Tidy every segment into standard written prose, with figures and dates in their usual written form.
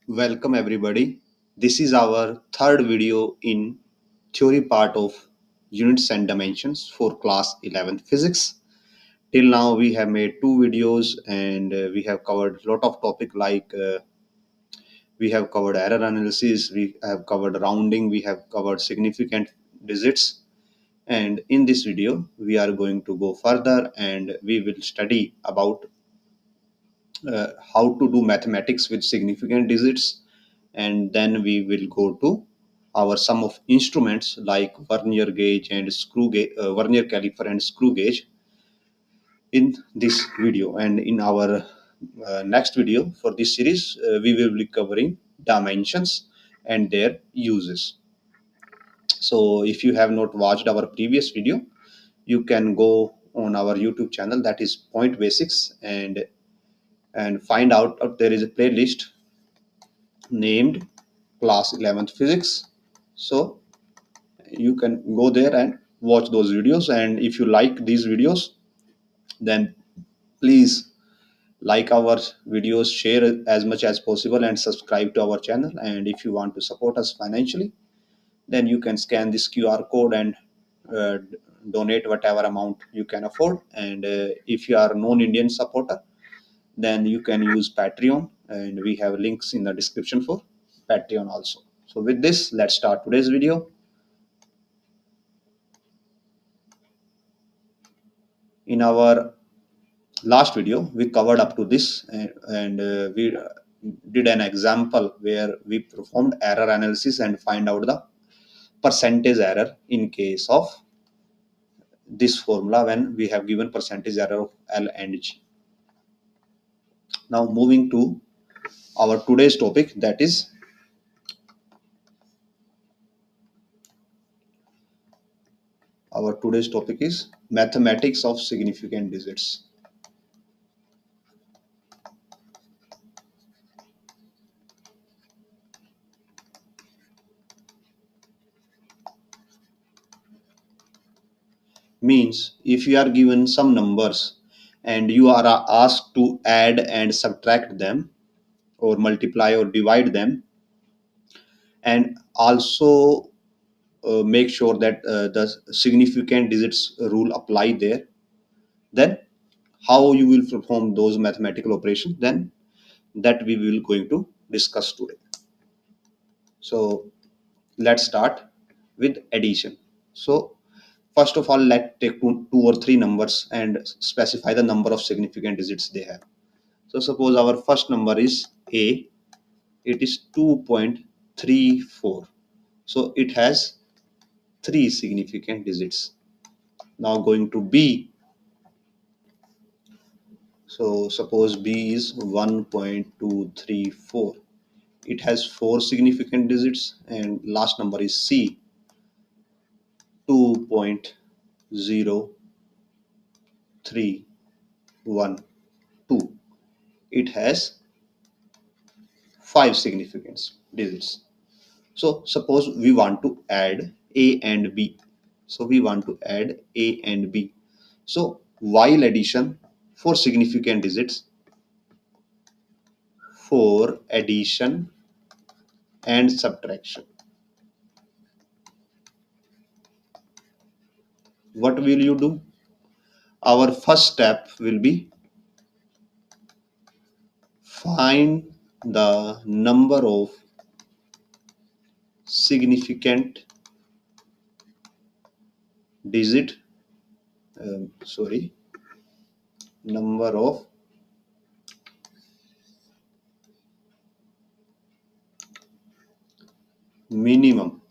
Welcome everybody. This is our third video in theory part of units and dimensions for class 11th physics. Till now we have made two videos and we have covered a lot of topic like we have covered error analysis, we have covered rounding, we have covered significant digits, and in this video we are going to go further and we will study about how to do mathematics with significant digits, and then we will go to our sum of instruments like vernier gauge and screw gauge, vernier caliper and screw gauge in this video. And in our next video for this series, we will be covering dimensions and their uses. So if you have not watched our previous video, you can go on our YouTube channel, that is Point Basics, and find out there is a playlist named class 11th physics. So you can go there and watch those videos, and if you like these videos, then please like our videos, share as much as possible, and subscribe to our channel. And if you want to support us financially, then you can scan this QR code and uh, donate whatever amount you can afford. And if you are a non-Indian supporter, then you can use Patreon, and we have links in the description for Patreon also. So with this, let's start today's video. In our last video we covered up to this, and we did an example where we performed error analysis and find out the percentage error in case of this formula when we have given percentage error of L and G. Now moving to our today's topic, that is mathematics of significant digits. Means if you are given some numbers and you are asked to add and subtract them, or multiply or divide them, and also make sure that the significant digits rule apply there, then how you will perform those mathematical operations, then that we will going to discuss today. So let's start with addition. So first of all, let's take two or three numbers and specify the number of significant digits they have. So suppose our first number is a, it is 2.34, so it has three significant digits. Now going to b, so suppose b is 1.234, it has four significant digits. And last number is c, 2.031, it has five significant digits. So suppose we want to add a and b, so we want to add a and b. So while addition for significant digits, for addition and subtraction, what will you do? Our first step will be find the number of significant digit, number of minimum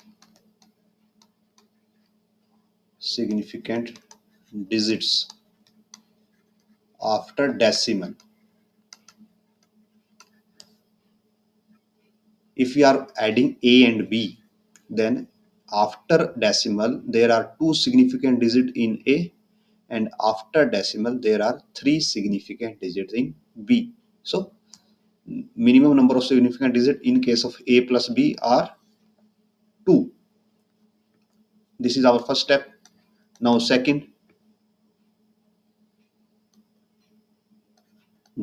significant digits after decimal. If we are adding a and b, then after decimal there are two significant digits in a, and after decimal there are three significant digits in b. So minimum number of significant digits in case of a plus b are 2. This is our first step. Now second,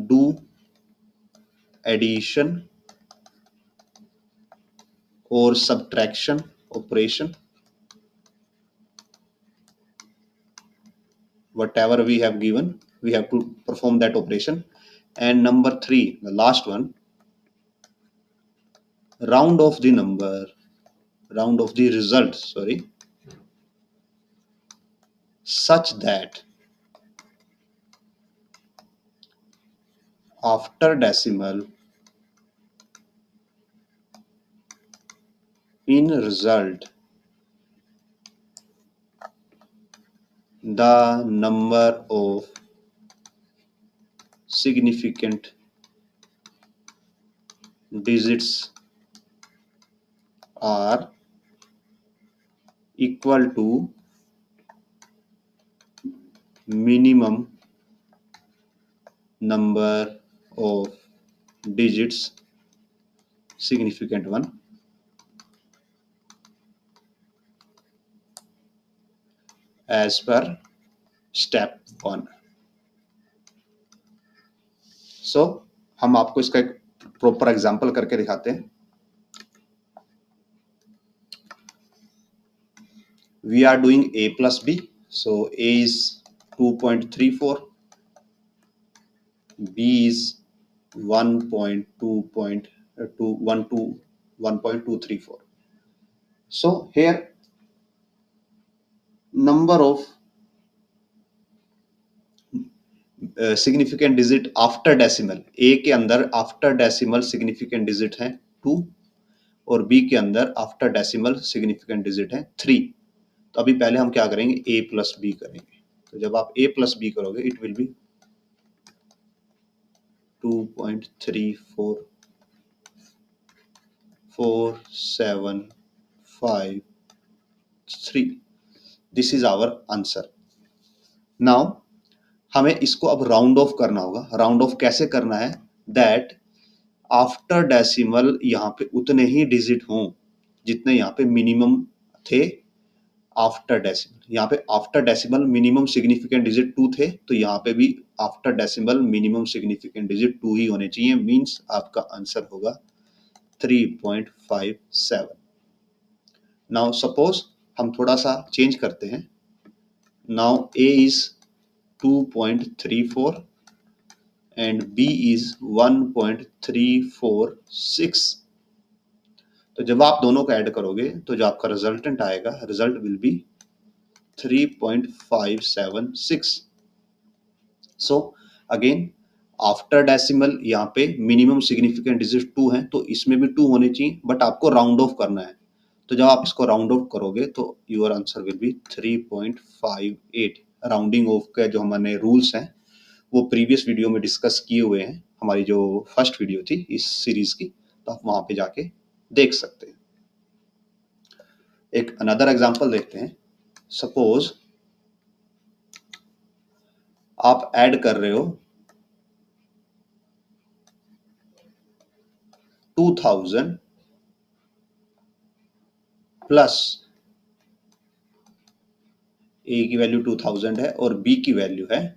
do addition or subtraction operation, whatever we have given, we have to perform that operation. And number 3, the last one, round off the number, round off the result, sorry, such that after decimal in result the number of significant digits are equal to minimum number of digits, significant one, as per step 1. सो हम आपको इसका एक proper example करके दिखाते हैं. We are doing a plus b, so a is 2.34, b is 1.234. So here number of significant digit after decimal, A के अंदर after decimal significant digit है 2 और बी के अंदर आफ्टर डेसिमल सिग्निफिकेंट डिजिट है 3. तो अभी पहले हम क्या करेंगे, ए प्लस बी करेंगे. तो जब आप ए प्लस बी करोगे it will be 2.344753. This is our answer. Now हमें इसको अब राउंड ऑफ करना होगा. राउंड ऑफ कैसे करना है, दैट आफ्टर डेसिमल यहाँ पे उतने ही डिजिट हों जितने यहाँ पे मिनिमम थे आफ्टर डेसिमल. यहाँ पे after decimal minimum significant digit 2 थे, तो यहाँ पे भी after decimal minimum significant digit 2 ही होने चाहिए. मींस आपका आंसर होगा 3.57. नाउ सपोज हम थोड़ा सा चेंज करते हैं. Now A is 2.34 and b is 1.346. तो जब आप दोनों को ऐड करोगे तो जो आपका रिजल्टेंट आएगा, result will be 3.576. So again after decimal यहाँ पे मिनिमम सिग्निफिकेंट डिजिट 2 है, तो इसमें भी 2 होने चाहिए, बट आपको राउंड ऑफ करना है. तो जब आप इसको राउंड ऑफ करोगे तो your answer will B 3.58. Rounding off के जो हमारे रूल्स हैं वो प्रीवियस वीडियो में डिस्कस किए हुए हैं, हमारी जो फर्स्ट वीडियो थी इस सीरीज की, तो आप वहां पे जाके देख सकते हैं. एक अनदर एग्जांपल देखते हैं. सपोज आप ऐड कर रहे हो 2000 प्लस ए की वैल्यू 2000 है और बी की वैल्यू है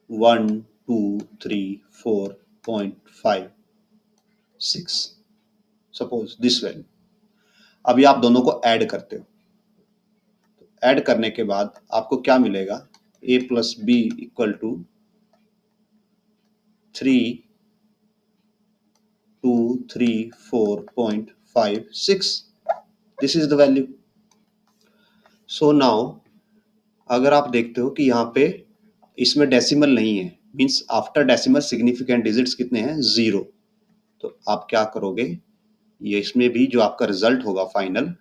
1234.56. Suppose this value. अभी आप दोनों को ऐड करते हो. ऐड करने के बाद आपको क्या मिलेगा, a plus B equal to 3234.56. This is the value. So now अगर आप देखते हो कि यहाँ पे इसमें डेसिमल नहीं है, means after decimal significant digits कितने हैं, 0. तो आप क्या करोगे, ये इसमें भी जो आपका रिजल्ट होगा फाइनल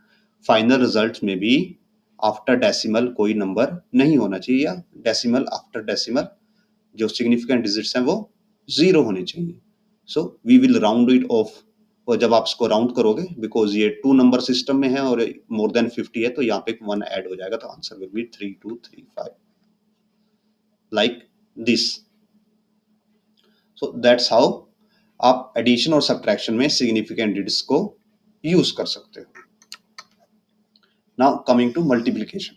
रिजल्ट में भी आफ्टर डेसिमल कोई नंबर नहीं होना चाहिए, या डेसिमल आफ्टर डेसिमल जो सिग्निफिकेंट डिजिट्स हैं वो 0 होने चाहिए. So we will round it off. और जब आप इसको राउंड करोगे, बिकॉज ये 2 नंबर सिस्टम में है और मोर देन 50 है, तो यहाँ पे 1 ऐड हो जाएगा, तो answer will be 3235, like this. So that's how आप एडिशन और सब्ट्रैक्शन में सिग्निफिकेंट डिजिट्स को यूज कर सकते हो. Now coming to multiplication.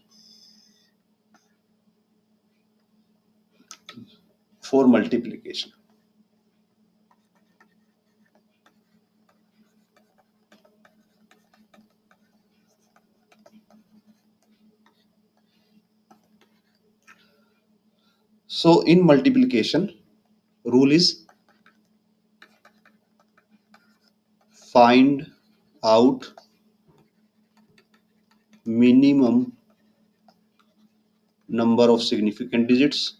For multiplication So in multiplication, rule is find out minimum number of significant digits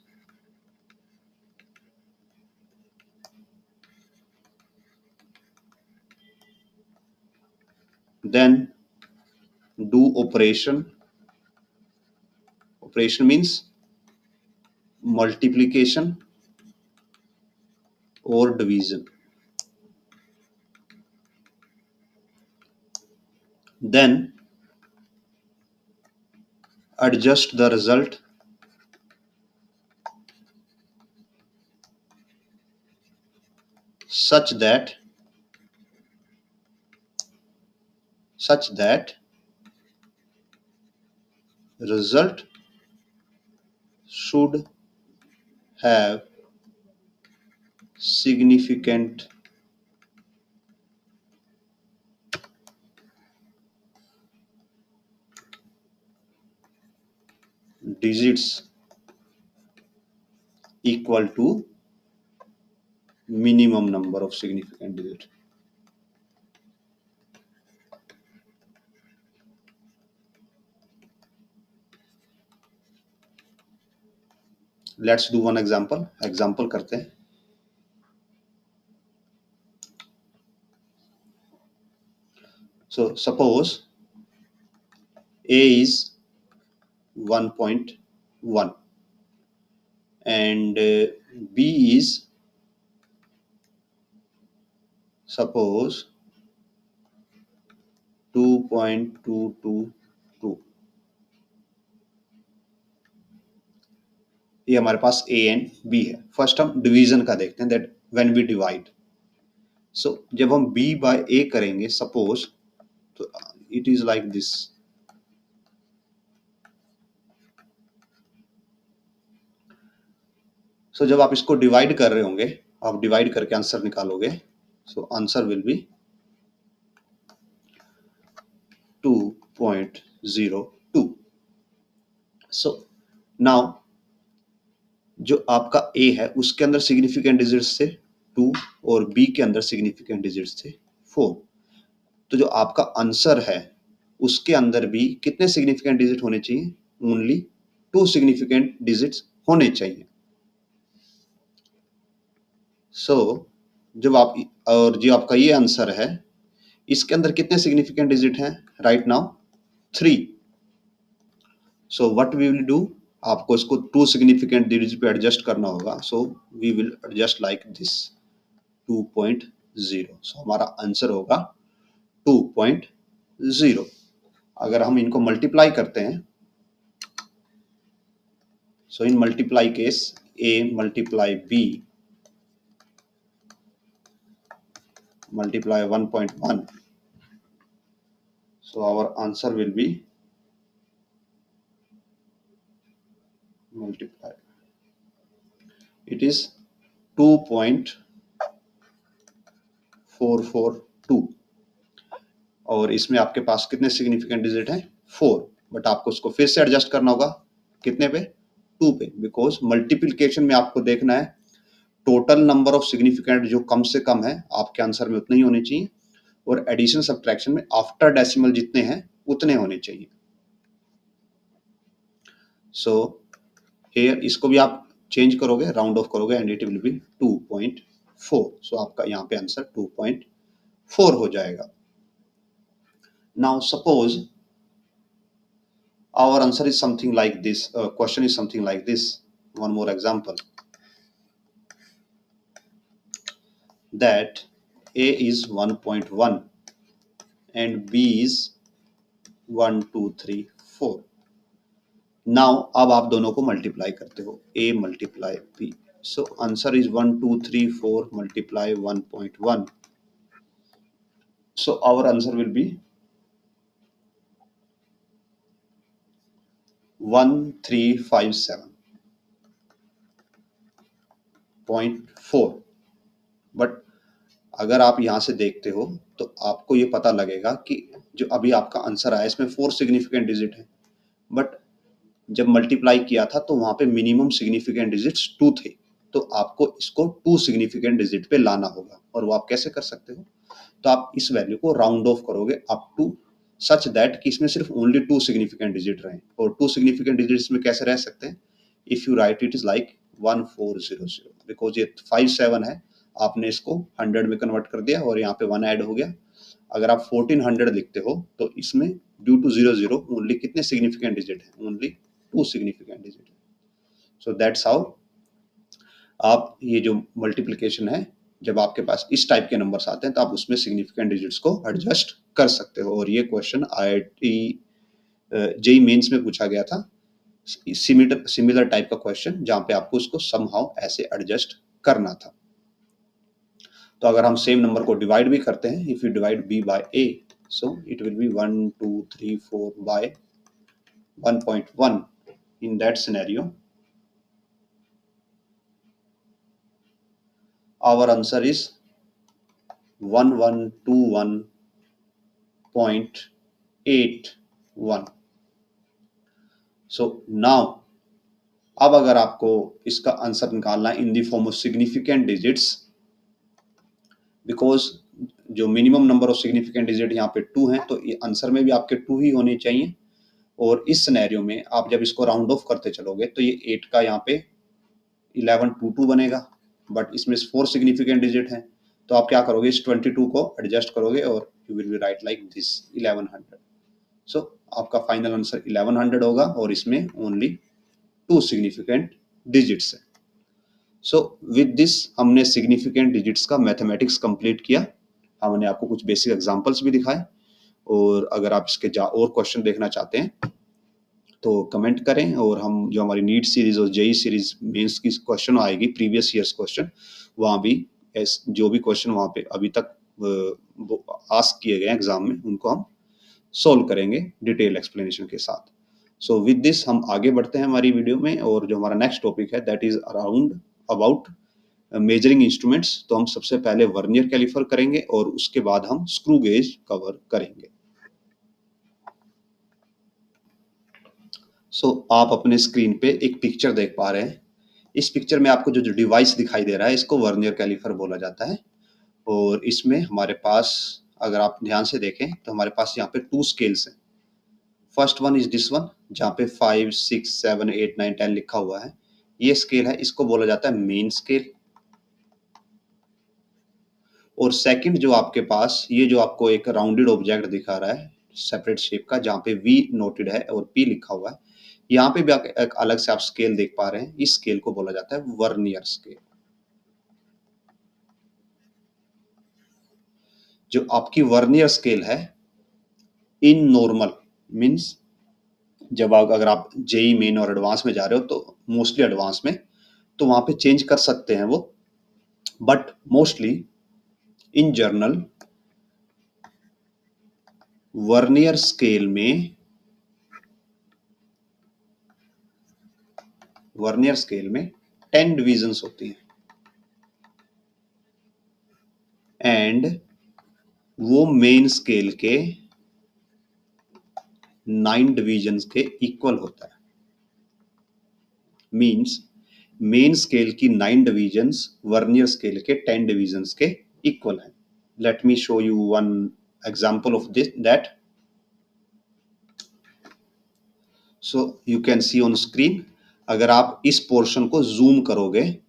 then do operation. Operation means multiplication or division. Then adjust the result such that result should have significant digits equal to minimum number of significant digits. Let's do one example करते हैं. So suppose a is 1.1 and b is suppose 2.222. ये हमारे पास a and b है. First हम division का देखते हैं, that when we divide. सो जब हम b बाय a करेंगे सपोज, तो इट इज लाइक दिस. सो जब आप इसको डिवाइड कर रहे होंगे, आप डिवाइड करके आंसर निकालोगे, so answer will B 2.02. So now जो आपका a है उसके अंदर सिग्निफिकेंट डिजिट्स थे 2 और b के अंदर सिग्निफिकेंट डिजिट्स थे 4. तो जो आपका आंसर है उसके अंदर भी कितने सिग्निफिकेंट डिजिट होने चाहिए? ओनली 2 सिग्निफिकेंट डिजिट्स होने चाहिए. सो जब आप और जो आपका ये आंसर है इसके अंदर कितने सिग्निफिकेंट डिजिट हैं? Right now 3. So what we will do, आपको इसको 2 सिग्निफिकेंट डिजिट पे एडजस्ट करना होगा. So we will adjust like this 2.0. सो हमारा आंसर होगा 2.0. अगर हम इनको मल्टीप्लाई करते हैं, so in multiply case a multiply b multiply 1.1, so our answer will be multiply, it is 2.442. और इसमें आपके पास कितने सिग्निफिकेंट डिजिट हैं? 4. बट आपको उसको फिर से एडजस्ट करना होगा कितने पे? 2 पे, बिकॉज मल्टीप्लिकेशन में आपको देखना है टोटल नंबर ऑफ सिग्निफिकेंट जो कम से कम है आपके आंसर में उतने ही होने चाहिए, और एडिशन सब्ट्रैक्शन में आफ्टर डेसिमल जितने हैं उतने होने चाहिए. सो हियर इसको भी आप चेंज करोगे, राउंड ऑफ करोगे एंड इट विल बी 2.4. सो आपका यहाँ पे आंसर 2.4 हो जाएगा. Now suppose our answer is something like this, question is something like this. One more example, that a is 1.1 and b is 1 2 3 4. now अब आप दोनों को मल्टीप्लाई करते हो, a multiply b. so answer is 1 2 3 4 multiply 1.1. so our answer will be 1357.4. But अगर आप यहाँ से देखते हो तो आपको ये पता लगेगा कि जो अभी आपका आंसर आया इसमें 4 सिग्निफिकेंट डिजिट है, बट जब मल्टीप्लाई किया था तो वहां पे मिनिमम सिग्निफिकेंट डिजिट्स 2 थे, तो आपको इसको 2 सिग्निफिकेंट डिजिट पे लाना होगा। और वो आप कैसे कर सकते हो, तो आप इस वैल्यू को राउंड ऑफ करोगे अप टू सच दैट कि इसमें सिर्फ ओनली 2 सिग्निफिकेंट डिजिट रहें। और 2 सिग्निफिकेंट डिजिट्स में कैसे रह सकते हैं, if you right it is like 1400, because ये 57 है, आपने इसको 100 में कन्वर्ट कर दिया और यहाँ पे 1 ऐड हो गया। अगर आप 1400 लिखते हो तो इसमें ड्यू टू 00 ओनली कितने सिग्निफिकेंट डिजिट है, ओनली 2 सिग्निफिकेंट डिजिट है। सो दैट्स हाउ आप ये जो मल्टीप्लिकेशन है, जब आपके पास इस टाइप के नंबर्स आते हैं तो आप उसमें सिग्निफिकेंट डिजिट्स को एडजस्ट कर सकते हो। और ये क्वेश्चन IIT जेई मेंस में पूछा गया था, सिमिलर टाइप का क्वेश्चन, जहां पे आपको उसको समहाउ ऐसे एडजस्ट करना था। तो अगर हम सेम नंबर को डिवाइड भी करते हैं, if you divide b by a, so it will be 1 2 3 4 by 1.1। In that scenario our answer is 1121.81। so now अब अगर आपको इसका आंसर निकालना है in the form of significant digits, because जो minimum number of significant digit यहाँ पे 2 हैं, तो ये आंसर में भी आपके 2 ही होने चाहिए। और इस सिनेरियो में आप जब इसको राउंड ऑफ करते चलोगे तो ये 8 का यहाँ पे 1122 बनेगा, बट इसमें 4 सिग्निफिकेंट डिजिट हैं, तो आप क्या करोगे, इस 22 को एडजस्ट करोगे और you will be right like this 1100। सो आपका फाइनल आंसर 1100 होगा और इसमें ओनली 2 सिग्निफिकेंट डिजिट्स है। सो विद दिस हमने सिग्निफिकेंट डिजिट्स का मैथमेटिक्स कंप्लीट किया। हमने आपको कुछ बेसिक एग्जांपल्स भी दिखाए, और अगर आप इसके और क्वेश्चन देखना चाहते हैं तो कमेंट करें, और हम जो हमारी नीट सीरीज और जेई सीरीज मेंस की क्वेश्चन आएगी, प्रीवियस ईयर्स क्वेश्चन, वहाँ भी जो भी क्वेश्चन वहाँ पे अभी तक आस्क किए गए एग्जाम में, उनको हम सोल्व करेंगे डिटेल एक्सप्लेनेशन के साथ। सो विद दिस हम आगे बढ़ते हैं हमारी वीडियो में, और जो हमारा नेक्स्ट टॉपिक है that is about measuring instruments. तो हम सबसे पहले वर्नियर कैलिपर करेंगे और उसके बाद हम स्क्रू गेज कवर करेंगे। सो आप अपने स्क्रीन पे एक पिक्चर देख पा रहे हैं। इस पिक्चर में आपको जो डिवाइस दिखाई दे रहा है, इसको वर्नियर कैलिपर बोला जाता है। और इसमें हमारे पास, अगर आप ध्यान से देखें तो हमारे पास यहाँ पे 2 स्केल्स हैं। First one is this one, जहाँ पे 5 6 7 8 9 10 लिखा हुआ है, ये स्केल है, इसको बोला जाता है मेन स्केल। और सेकंड जो आपके पास, ये जो आपको एक राउंडेड ऑब्जेक्ट दिखा रहा है सेपरेट शेप का, जहाँ पे V नोटेड है और P लिखा हुआ है, यहाँ पे भी एक अलग से आप स्केल देख पा रहे हैं। इस स्केल को बोला जाता है वर्नियर स्केल। जो आपकी वर्नियर स्केल है इन नॉर्मल मीन्स, जब अगर आप जेई मेन और एडवांस में जा रहे हो, तो मोस्टली एडवांस में, तो वहां पे चेंज कर सकते हैं वो, but mostly in journal vernier scale में 10 डिविजन्स होती हैं, एंड वो मेन स्केल के 9 डिविजन्स के इक्वल होता है। मीन्स मेन स्केल की 9 डिविजन्स वर्नियर स्केल के 10 डिविजन्स के इक्वल है। Let me show you one example of this that. So you can see on screen, अगर आप इस पोर्शन को जूम करोगे,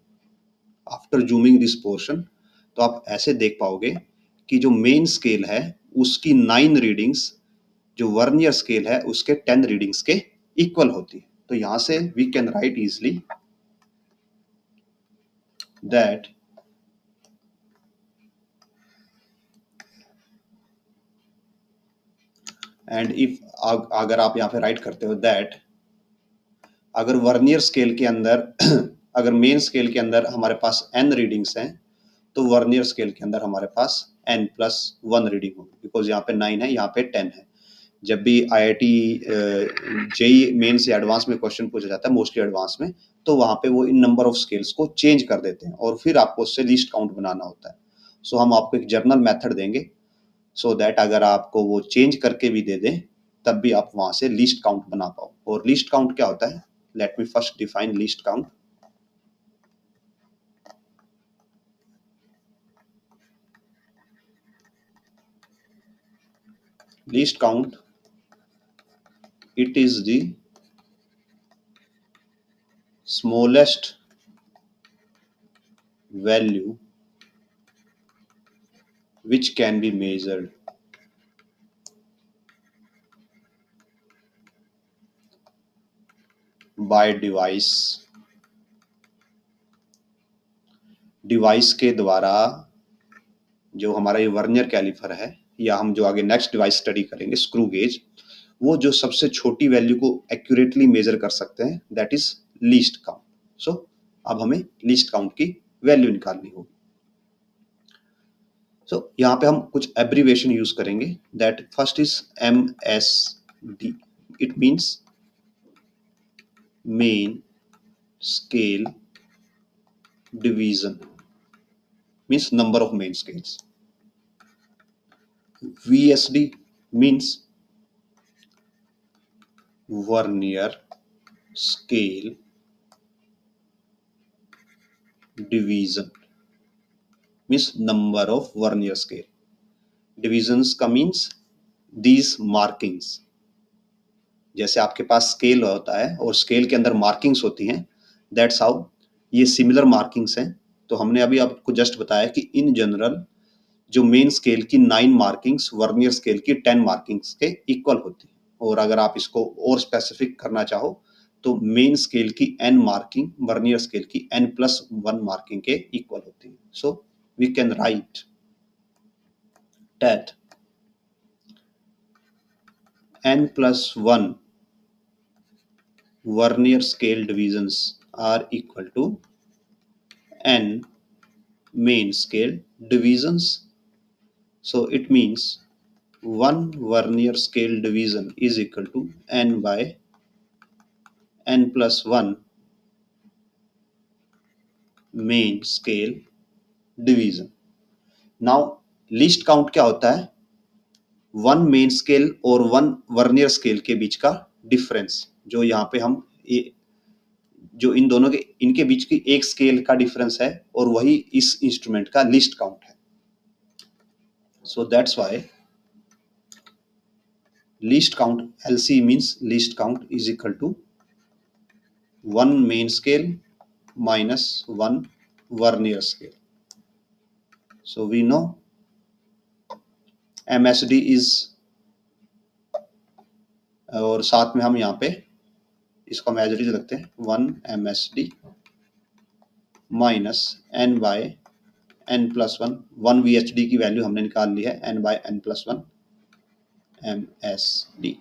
आफ्टर जूमिंग दिस पोर्शन, तो आप ऐसे देख पाओगे कि जो मेन स्केल है उसकी 9 रीडिंग्स जो वर्नियर स्केल है उसके 10 रीडिंग्स के इक्वल होती है। तो यहां से we can write easily that and if, अगर आप यहाँ पे राइट करते हो दैट, अगर वर्नियर स्केल के अंदर अगर मेन स्केल के अंदर हमारे पास n रीडिंग्स हैं, तो वर्नियर स्केल के अंदर हमारे पास n+1 रीडिंग होगी, बिकॉज यहाँ पे 9 है, यहाँ पे 10 है। जब भी IIT जेई मेन से एडवांस में क्वेश्चन पूछा जाता है, मोस्टली एडवांस में, तो वहां पे वो इन नंबर ऑफ स्केल्स को चेंज कर देते हैं और फिर आपको उससे लीस्ट काउंट बनाना होता है। सो हम आपको एक जर्नल मेथड देंगे, सो दैट अगर आपको वो चेंज करके भी दे दें तब भी आप वहां से लीस्ट काउंट बना पाओ। और लीस्ट काउंट क्या होता है, let me first define least count. Least count, it is the smallest value which can be measured by device के द्वारा। जो हमारा ये वर्नियर कैलिपर है, या हम जो आगे नेक्स्ट डिवाइस स्टडी करेंगे स्क्रू गेज, वो जो सबसे छोटी वैल्यू को एक्यूरेटली मेजर कर सकते हैं, दैट इज लीस्ट काउंट। सो अब हमें लीस्ट काउंट की वैल्यू निकालनी होगी। सो यहाँ पे हम कुछ एब्रीवेशन यूज करेंगे। That first is MSD, it means main scale division, means number of main scales. VSD means vernier scale division, means number of vernier scale divisions का means these markings। जैसे आपके पास स्केल होता है और scale के अंदर markings होती हैं, दैट्स हाउ ये सिमिलर मार्किंग्स हैं। तो हमने अभी आपको जस्ट बताया कि इन जनरल जो मेन स्केल की 9 मार्किंग्स वर्नियर स्केल की 10 मार्किंग्स के इक्वल होती है। और अगर आप इसको और स्पेसिफिक करना चाहो तो मेन स्केल की n मार्किंग वर्नियर स्केल की n+1 मार्किंग के इक्वल होती है। So we can write that n+1 vernier scale divisions are equal to n main scale divisions. So it means one vernier scale division is equal to n by n+1 main scale division. Now least count क्या होता है, one main scale और one vernier scale के बीच का difference. जो यहाँ पे हम जो इन दोनों के इनके बीच की एक स्केल का डिफरेंस है, और वही इस इंस्ट्रूमेंट का लीस्ट काउंट है। So that's why least count, LC means least count, is equal to one main scale minus one vernier scale. So we know MSD is, और साथ में हम यहाँ पे इसको हम एज इट इज रखते हैं 1 MSD minus n by n+1। 1 VHD की वैल्यू हमने निकाल ली है, n by n+1 MSD।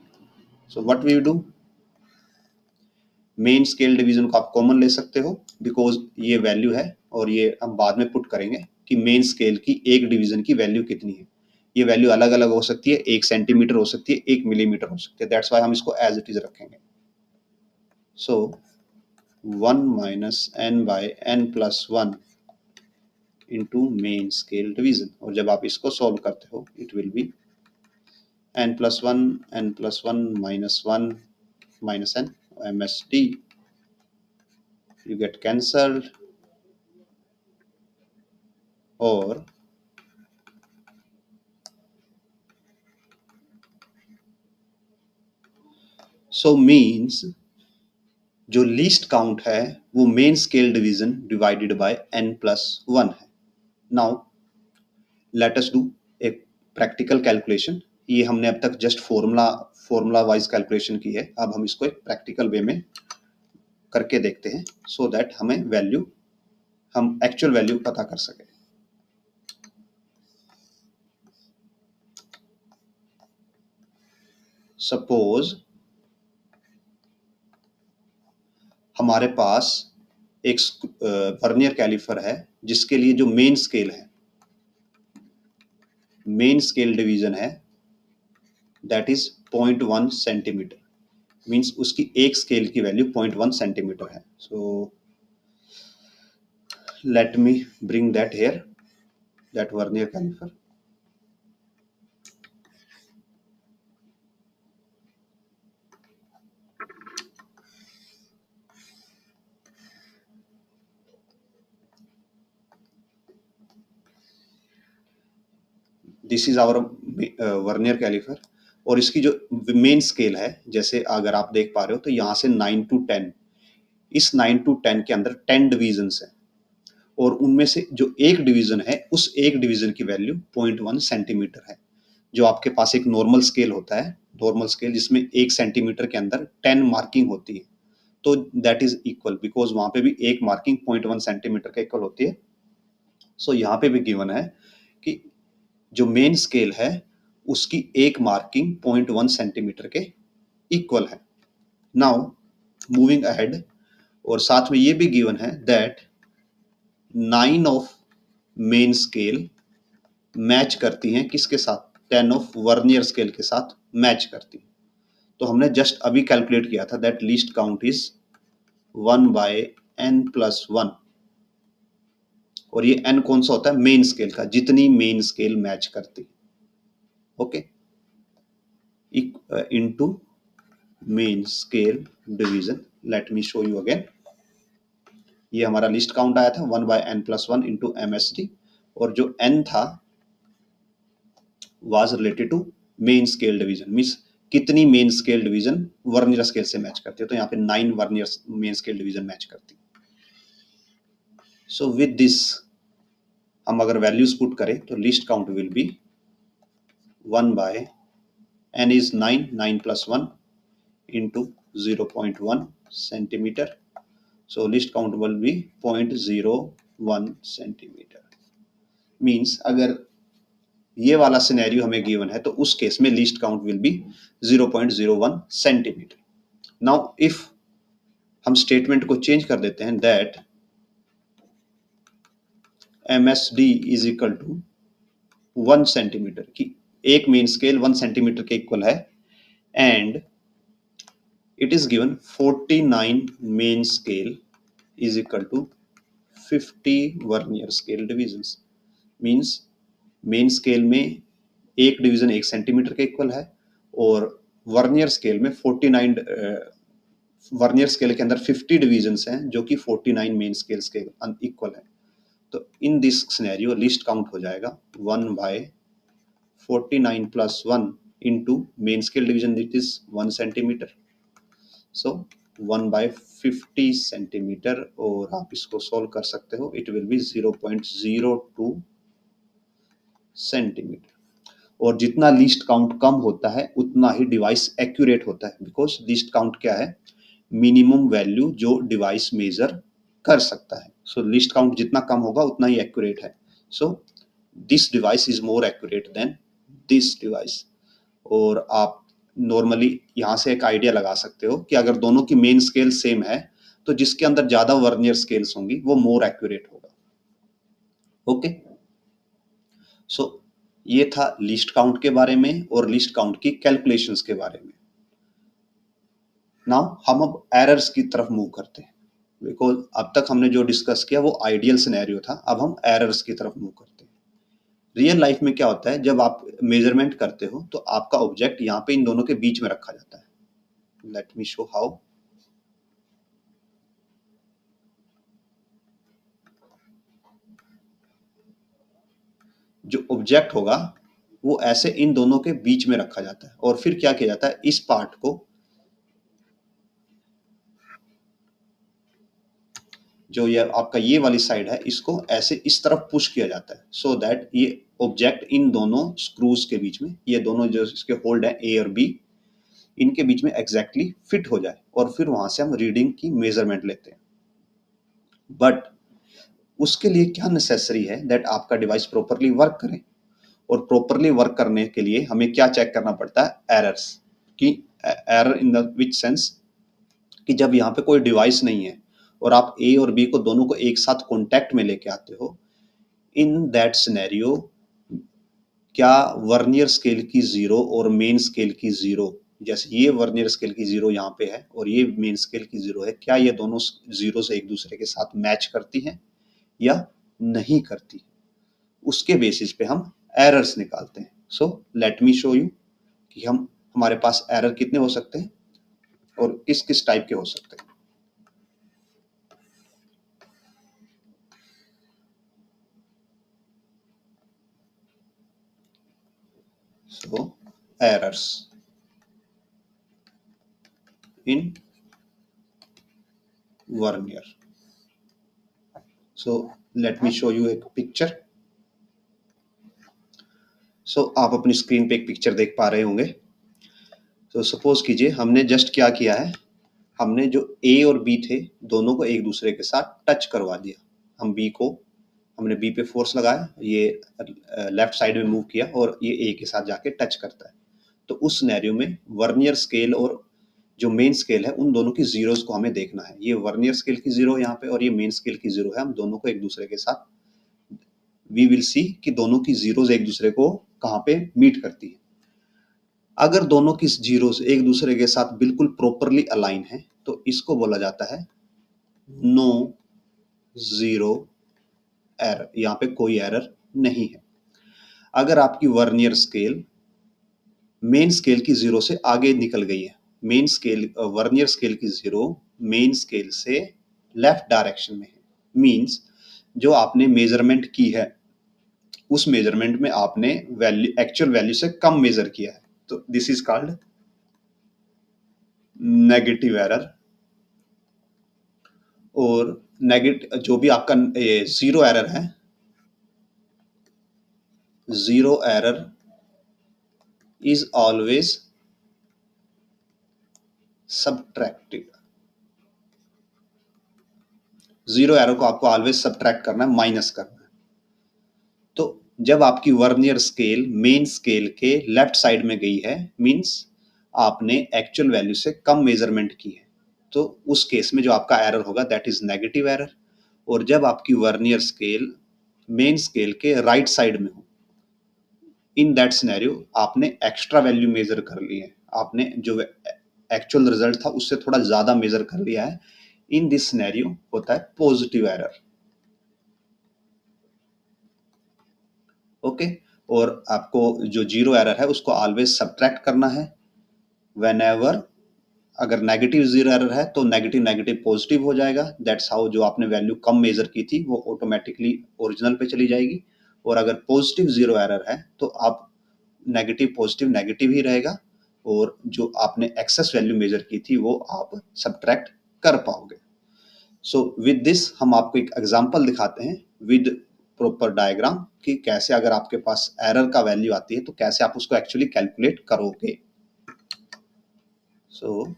So what we do, main scale division को आप कॉमन ले सकते हो बिकॉज ये वैल्यू है, और ये हम बाद में पुट करेंगे कि मेन स्केल की एक डिवीजन की वैल्यू कितनी है। ये वैल्यू अलग अलग हो सकती है, 1 सेंटीमीटर हो सकती है, 1 मिलीमीटर हो सकती है। दैट्स वाई हम इसको एज इट इज रखेंगे। So 1 minus n by n+1 into main scale division, और जब आप इसको सॉल्व करते हो it will be n+1 minus 1 minus n MSD, you get cancelled, और so means जो लीस्ट काउंट है वो main scale division divided by n+1 है। नाउ लेट अस डू एक प्रैक्टिकल कैलकुलेशन। ये हमने अब तक जस्ट फॉर्मूला वाइज कैलकुलेशन की है, अब हम इसको एक प्रैक्टिकल वे में करके देखते हैं सो दैट हमें वैल्यू, हम एक्चुअल वैल्यू पता कर सके। सपोज हमारे पास एक वर्नियर कैलिपर है जिसके लिए जो मेन स्केल है, मेन स्केल डिवीजन है दैट इज 0.1 सेंटीमीटर, मीन्स उसकी एक स्केल की वैल्यू 0.1 सेंटीमीटर है। So let me bring that here, that vernier calliper. This is our vernier calliper. और इसकी जो मेन स्केल है, जैसे अगर आप देख पा रहे हो तो यहाँ से 9 टू 10, इस 9 टू 10 के अंदर 10 डिविजन्स हैं, और उनमें से जो एक डिवीजन है उस एक डिवीजन की वैल्यू 0.1 सेंटीमीटर है। जो आपके पास एक नॉर्मल स्केल होता है, नॉर्मल स्केल जिसमें 1 सेंटीमीटर के अंदर 10 मार्किंग होती है, तो दैट इज इक्वल, बिकॉज वहां पे भी एक मार्किंग 0.1 सेंटीमीटर का इक्वल होती है। सो यहाँ पे भी गिवन है कि जो मेन स्केल है उसकी एक मार्किंग 0.1 सेंटीमीटर के इक्वल है। नाउ मूविंग अहेड, और साथ में ये भी गिवन है that 9 of main scale match करती हैं किसके साथ, 10 ऑफ वर्नियर स्केल के साथ मैच करती हैं। तो हमने जस्ट अभी कैलकुलेट किया था that least count is 1/n+1, और ये n कौन सा होता है, मेन स्केल का, जितनी मेन स्केल मैच करती, okay, into main scale division. Let me show you again. ये हमारा लिस्ट काउंट आया था 1/n+1 इंटू MSD, और जो n था was related to main scale division, means कितनी main scale division vernier scale से मैच करती है। तो यहाँ पे 9 vernier main scale division match करती है। सो विद दिस हम अगर वैल्यूज पुट करें तो list count will B 1/n is 9 plus 1 into 0.1 centimeter. So list count will be 0.01 centimeter. Means अगर ये वाला सिनेरियो हमें गिवन है तो उस केस में least count will be 0.01 centimetre. Now if हम स्टेटमेंट को चेंज कर देते हैं that MSD is equal to 1 centimetre, की एक मेन स्केल 1 सेंटीमीटर के इक्वल है, and it is given 49 main scale is equal to 50 vernier scale divisions, means main scale में एक डिवीजन 1 सेंटीमीटर के इक्वल है, और वर्नियर स्केल में 49 वर्नियर स्केल के अंदर 50 डिवीजन्स हैं जो कि 49 मेन स्केल्स के इक्वल है। तो in this scenario list count हो जाएगा 1/49 plus 1 into main scale division it is 1 centimetre, so 1/50 centimetre, और आप इसको सॉल्व कर सकते हो, इट विल बी 0.02 सेंटीमीटर। और जितना लीस्ट काउंट कम होता है उतना ही डिवाइस एक्यूरेट होता है, बिकॉज लीस्ट काउंट क्या है, मिनिमम वैल्यू जो डिवाइस मेजर कर सकता है। सो लीस्ट काउंट जितना कम होगा उतना ही एक्यूरेट है। So this device is more accurate then this device. और आप नॉर्मली यहाँ से एक आइडिया लगा सकते हो कि अगर दोनों की मेन स्केल सेम है तो जिसके अंदर ज्यादा वर्नियर स्केल्स होंगी वो मोर एक्यूरेट होगा, ओके। सो ये था लीस्ट काउंट के बारे में और लीस्ट काउंट की कैलकुलेशंस के बारे में। नाउ हम अब एरर्स की तरफ मूव करते हैं, बिकॉज अब तक हमने जो डिस्कस किया वो आइडियल सिनेरियो था, अब हम एरर्स की तरफ मूव करते हैं। रियल लाइफ में क्या होता है, जब आप मेजरमेंट करते हो तो आपका ऑब्जेक्ट यहाँ पे इन दोनों के बीच में रखा जाता है। Let me show how. जो ऑब्जेक्ट होगा वो ऐसे इन दोनों के बीच में रखा जाता है, और फिर क्या किया जाता है, इस पार्ट को, जो ये आपका ये वाली साइड है, इसको ऐसे इस तरफ पुश किया जाता है, सो दैट ये ऑब्जेक्ट इन दोनों स्क्रूज के बीच में, ये दोनों जो इसके होल्ड है A और B, इनके बीच में एग्जैक्टली फिट हो जाए, और फिर वहां से हम रीडिंग की मेजरमेंट लेते हैं। बट उसके लिए क्या नेसेसरी है, दैट आपका डिवाइस प्रॉपरली वर्क करे, और प्रॉपरली वर्क करने के लिए हमें क्या चेक करना पड़ता है, एरर्स की। Error in the which sense कि जब यहाँ पे कोई डिवाइस नहीं है और आप A और B को दोनों को एक साथ कॉन्टैक्ट में लेके आते हो, इन दैट सिनेरियो क्या वर्नियर स्केल की 0 और मेन स्केल की 0, जैसे ये वर्नियर स्केल की 0 यहाँ पे है और ये मेन स्केल की 0 है, क्या ये दोनों 0 से एक दूसरे के साथ मैच करती हैं या नहीं करती, उसके बेसिस पे हम एरर्स निकालते हैं। सो लेट मी शो यू कि हम हमारे पास एरर कितने हो सकते हैं और किस किस टाइप के हो सकते हैं। So errors in vernier. So let me show you a picture. So आप अपनी स्क्रीन पे एक पिक्चर देख पा रहे होंगे. तो सपोज कीजिए हमने जस्ट क्या किया है, हमने जो ए और बी थे दोनों को एक दूसरे के साथ टच करवा दिया. हमने बी पे फोर्स लगाया, ये लेफ्ट साइड में मूव किया और ये ए के साथ जाके टच करता है. तो उस सिनेरियो में वर्नियर स्केल और जो मेन स्केल है उन दोनों की जीरोस को हमें देखना है. ये वर्नियर स्केल की जीरो यहाँ पे और ये मेन स्केल की जीरो है. हम दोनों को एक दूसरे के साथ वी विल सी कि दोनों की जीरोस एक दूसरे को कहाँ पे मीट करती है. अगर दोनों की जीरोस एक दूसरे के साथ बिल्कुल प्रॉपरली अलाइन है तो इसको बोला जाता है नो जीरो एरर. यहाँ पे कोई एरर नहीं है. अगर आपकी वर्नियर स्केल मेन स्केल की जीरो से आगे निकल गई है, वर्नियर स्केल की जीरो मेन स्केल से लेफ्ट डायरेक्शन में है, मींस जो आपने मेजरमेंट की है उस मेजरमेंट में आपने एक्चुअल वैल्यू से कम मेजर किया है, तो this is called negative error. और जो भी आपका जीरो एरर है, zero error is always subtracted. Zero error को आपको ऑलवेज सबट्रैक्ट करना है, माइनस करना है. तो जब आपकी वर्नियर स्केल मेन स्केल के लेफ्ट साइड में गई है, मींस आपने एक्चुअल वैल्यू से कम मेजरमेंट की है, तो उस केस में जो आपका एरर होगा दैट इज नेगेटिव एरर. और जब आपकी वर्नियर स्केल मेन स्केल के राइट साइड में हो, इन दैट सिनेरियो आपने एक्स्ट्रा वैल्यू मेजर कर ली है, आपने जो एक्चुअल रिजल्ट था उससे थोड़ा ज्यादा मेजर कर लिया है. इन दिस सिनेरियो होता है पॉजिटिव एरर. ओके. और आपको जो जीरो एरर है उसको ऑलवेज सब्ट्रैक्ट करना है. व्हेनेवर अगर नेगेटिव जीरो एरर है तो नेगेटिव नेगेटिव पॉजिटिव हो जाएगा. दैट्स हाउ जो आपने वैल्यू कम मेजर की थी वो ऑटोमेटिकली ओरिजिनल पे चली जाएगी. और अगर पॉजिटिव जीरो एरर है तो आप नेगेटिव पॉजिटिव नेगेटिव ही रहेगा और जो आपने एक्सेस वैल्यू मेजर की थी वो आप सब्ट्रैक्ट कर पाओगे. सो विद दिस हम आपको एक एग्जांपल दिखाते हैं विद प्रॉपर डायग्राम कि कैसे अगर आपके पास एरर का वैल्यू आती है तो कैसे आप उसको एक्चुअली कैलकुलेट करोगे. सो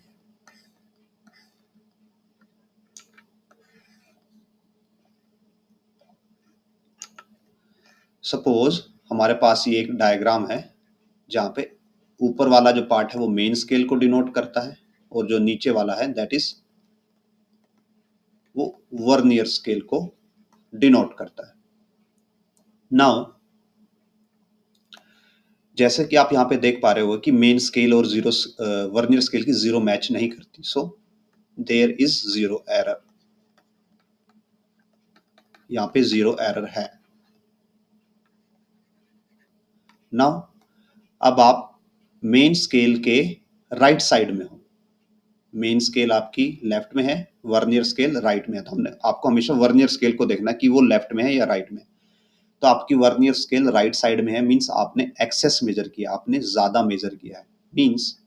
सपोज हमारे पास ये एक डायग्राम है जहाँ पे ऊपर वाला जो पार्ट है वो मेन स्केल को डिनोट करता है और जो नीचे वाला है दैट इज वो वर्नियर स्केल को डिनोट करता है. नाउ जैसे कि आप यहाँ पे देख पा रहे हो कि मेन स्केल और जीरो वर्नियर स्केल की जीरो मैच नहीं करती, so there is zero error. यहाँ पे जीरो एरर है. नाउ अब आप मेन स्केल के राइट साइड में हो. मेन स्केल आपकी लेफ्ट में है, वर्नियर स्केल राइट में है. तो हमने आपको हमेशा वर्नियर स्केल को देखना कि वो लेफ्ट में है या राइट में. तो आपकी वर्नियर स्केल राइट साइड में है, मींस आपने एक्सेस मेजर किया, आपने ज्यादा मेजर किया है, means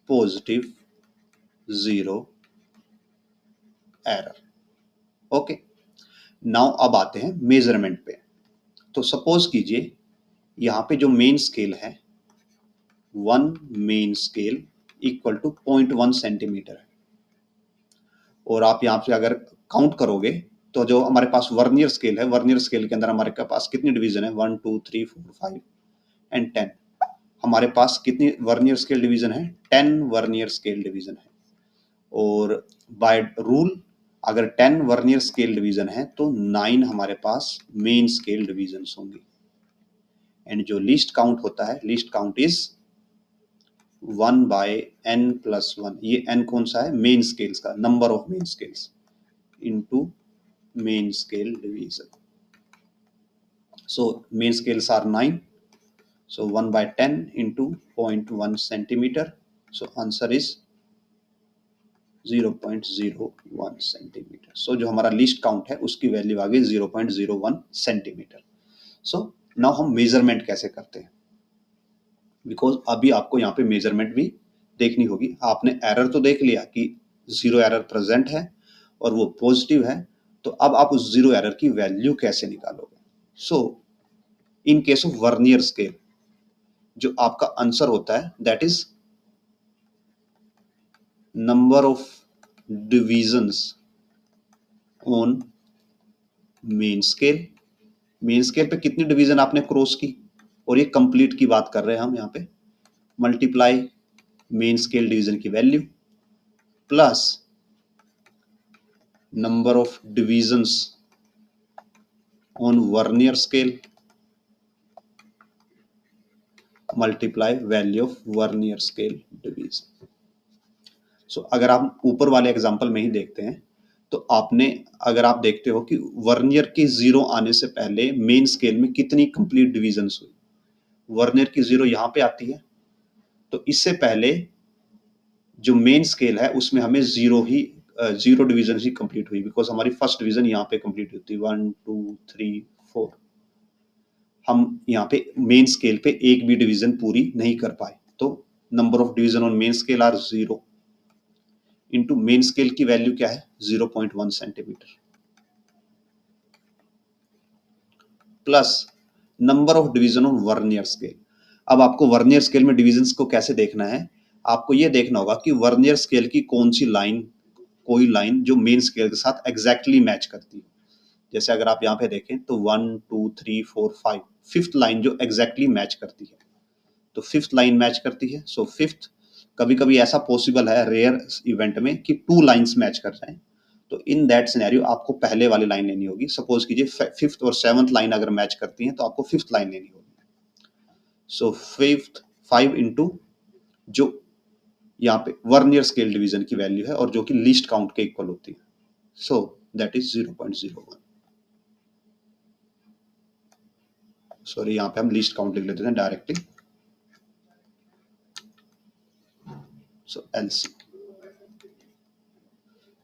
positive zero error. Okay. Now अब आते हैं मेजरमेंट पे. तो सपोज कीजिए यहाँ पे जो मेन स्केल है, one main scale equal to 0.1 centimetre है. और आप यहाँ पे अगर काउंट करोगे तो जो हमारे पास वर्नियर स्केल है, वर्नियर स्केल के अंदर हमारे पास कितनी डिवीजन है, 1 2 3 4 5 एंड 10. हमारे पास कितनी वर्नियर स्केल डिवीजन है, 10 वर्नियर स्केल डिवीजन है. और बाय रूल अगर 10 वर्नियर स्केल डिवीजन है तो 9 हमारे पास मेन स्केल डिवीजन होंगी. एंड जो लीस्ट काउंट होता है, लीस्ट काउंट इज 1/n+1. ये n कौन सा है, मेन स्केल्स का number of main scales into main scale division. So main scales are 9. So 1/10 into 0.1 centimeter. So answer is 0.01 centimetre. So जो हमारा लीस्ट काउंट है उसकी वैल्यू आ गई 0.01 सेंटीमीटर. सो नाउ हम मेजरमेंट कैसे करते हैं, बिकॉज अभी आपको यहाँ पे मेजरमेंट भी देखनी होगी। आपने एरर तो देख लिया कि जीरो एरर प्रेजेंट है और वो पॉजिटिव है, तो अब आप उस जीरो एरर की वैल्यू कैसे निकालोगे। So in case of vernier scale जो आपका आंसर होता है that is number of divisions on main scale. Main scale पे कितनी डिवीजन आपने क्रॉस की, और ये कंप्लीट की बात कर रहे हैं हम यहाँ पे, मल्टीप्लाई मेन स्केल डिवीजन की value plus number of divisions on vernier scale multiply value of vernier scale division. So अगर आप ऊपर वाले एग्जांपल में ही देखते हैं तो आपने, अगर आप देखते हो कि वर्नियर की जीरो आने से पहले मेन स्केल में कितनी कंप्लीट डिवीजन्स हुई, वर्नियर की जीरो यहाँ पे आती है, तो इससे पहले जो मेन स्केल है उसमें हमें जीरो डिवीजन ही कंप्लीट हुई, बिकॉज हमारी फर्स्ट डिवीजन यहाँ पे कंप्लीट होती है 1 2 3 4। हम यहाँ पे मेन स्केल पे एक भी डिवीजन पूरी नहीं कर पाए, तो number of division on main scale are 0 into main scale की वैल्यू क्या है 0.1 centimetre plus number of division on vernier scale. अब आपको वर्नियर स्केल में डिविजन्स को कैसे देखना है, आपको ये देखना होगा कि वर्नियर स्केल की कौन सी लाइन, कोई लाइन जो मेन स्केल के साथ एग्जैक्टली मैच करती है। जैसे अगर आप यहाँ पे देखें तो 1 2 3 4 5 फिफ्थ लाइन जो एग्जैक्टली मैच करती है, तो फिफ्थ लाइन मैच करती है। सो फिफ्थ, कभी कभी ऐसा पॉसिबल है रेयर इवेंट में कि टू लाइंस मैच कर जाएं, तो इन दैट सिनेरियो आपको पहले वाली लाइन लेनी होगी। सपोज कीजिए फिफ्थ और सेवंथ लाइन अगर मैच करती हैं तो आपको फिफ्थ लाइन लेनी होगी। सो फिफ्थ 5 इंटू जो यहाँ पे वर्नियर स्केल डिवीजन की वैल्यू है और जो कि लीस्ट काउंट के इक्वल होती है, सो दैट इज 0.01। सॉरी, यहाँ पे हम लीस्ट काउंट लिख लेते हैं directly. So LC